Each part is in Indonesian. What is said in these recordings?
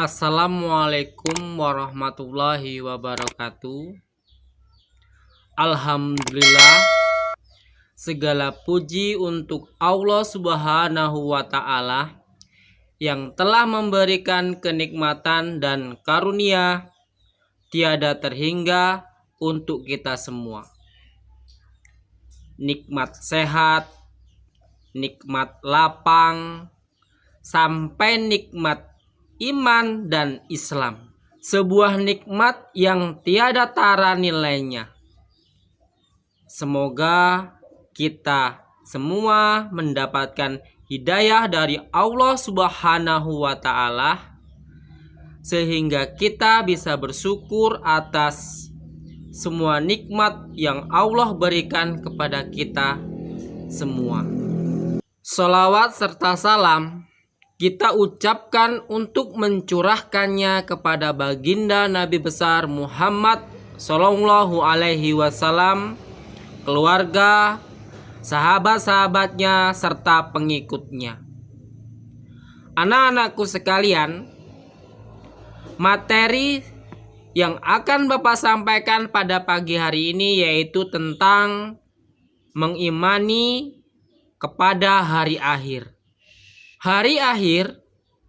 Assalamualaikum warahmatullahi wabarakatuh. Alhamdulillah, segala puji untuk Allah Subhanahu wa Ta'ala yang telah memberikan kenikmatan dan karunia tiada terhingga untuk kita semua. Nikmat sehat, nikmat lapang, sampai nikmat iman dan Islam. Sebuah nikmat yang tiada tara nilainya. Semoga kita semua mendapatkan hidayah dari Allah Subhanahu wa Ta'ala, sehingga kita bisa bersyukur atas semua nikmat yang Allah berikan kepada kita semua. Sholawat serta salam kita ucapkan untuk mencurahkannya kepada baginda Nabi besar Muhammad Sallallahu Alaihi Wasallam, keluarga, sahabat-sahabatnya, serta pengikutnya. Anak-anakku sekalian, materi yang akan Bapak sampaikan pada pagi hari ini yaitu tentang mengimani kepada hari akhir. Hari akhir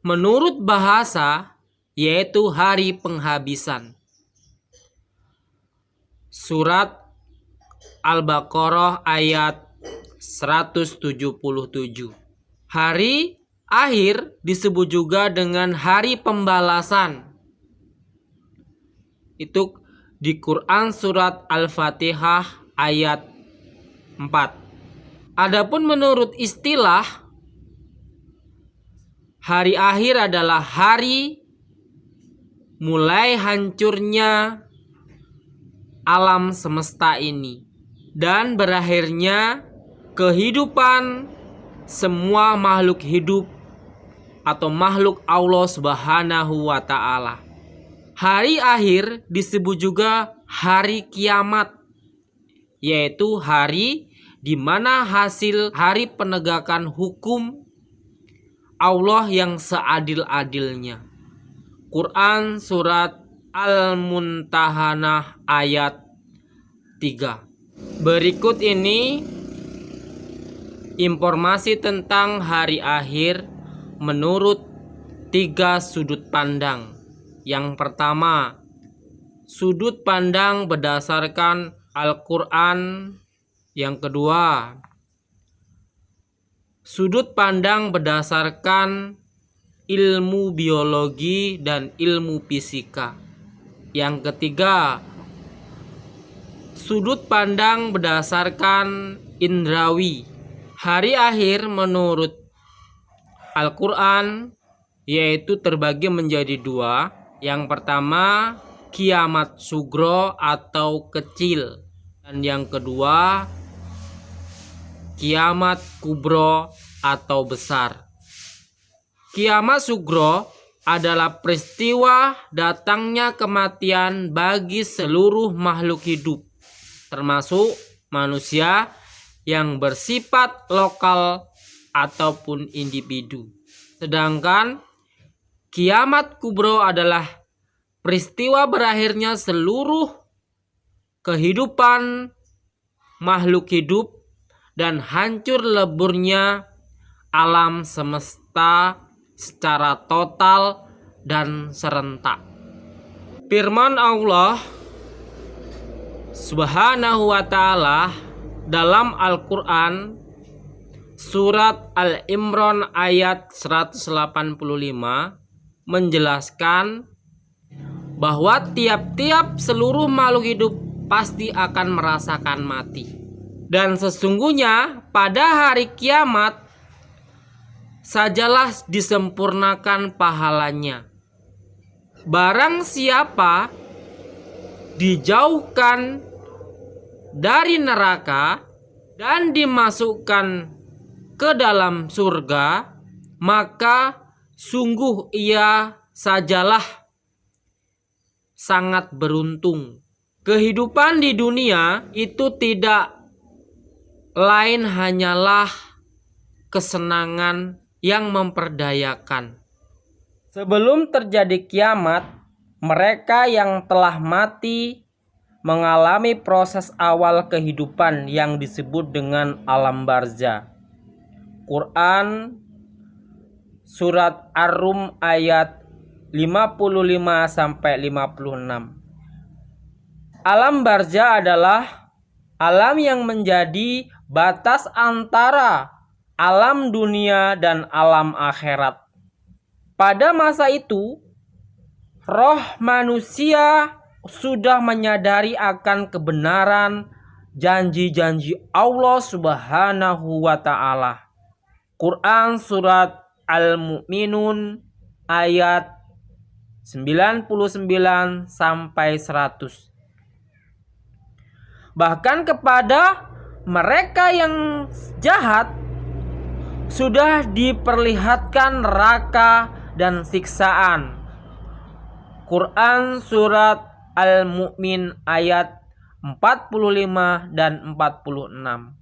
menurut bahasa yaitu hari penghabisan. Surat Al-Baqarah ayat 177. Hari akhir disebut juga dengan hari pembalasan. Itu di Quran surat Al-Fatihah ayat 4. Adapun menurut istilah, hari akhir adalah hari mulai hancurnya alam semesta ini dan berakhirnya kehidupan semua makhluk hidup atau makhluk Allah Subhanahu wa Ta'ala. Hari akhir disebut juga hari kiamat, yaitu hari di mana hasil hari penegakan hukum Allah yang seadil-adilnya. Quran surat Al-Mumtahanah ayat 3. Berikut ini informasi tentang hari akhir menurut 3 sudut pandang. Yang pertama, sudut pandang berdasarkan Al-Quran. Yang kedua, sudut pandang berdasarkan ilmu biologi dan ilmu fisika. Yang ketiga, sudut pandang berdasarkan indrawi. Hari akhir menurut Al-Quran yaitu terbagi menjadi 2. Yang pertama, kiamat sugro atau kecil. Dan yang kedua, kiamat kubro atau besar. Kiamat sugro adalah peristiwa datangnya kematian bagi seluruh makhluk hidup, termasuk manusia yang bersifat lokal ataupun individu. Sedangkan kiamat kubro adalah peristiwa berakhirnya seluruh kehidupan makhluk hidup dan hancur leburnya alam semesta secara total dan serentak. Firman Allah Subhanahu wa Ta'ala dalam Al-Quran surat Al-Imran ayat 185 menjelaskan bahwa tiap-tiap seluruh makhluk hidup pasti akan merasakan mati. Dan sesungguhnya pada hari kiamat sajalah disempurnakan pahalanya. Barang siapa dijauhkan dari neraka dan dimasukkan ke dalam surga, maka sungguh ia sajalah sangat beruntung. Kehidupan di dunia itu tidak lain hanyalah kesenangan yang memperdayakan. Sebelum terjadi kiamat, mereka yang telah mati mengalami proses awal kehidupan yang disebut dengan alam barzah. Quran Surat Ar-Rum ayat 55-56. Alam barzah adalah alam yang menjadi batas antara alam dunia dan alam akhirat. Pada masa itu, roh manusia sudah menyadari akan kebenaran janji-janji Allah Subhanahu wa Ta'ala. Quran Surat Al-Mu'minun ayat 99-100. Bahkan kepada mereka yang jahat sudah diperlihatkan neraka dan siksaan. Quran Surat Al-Mu'min ayat 45 dan 46.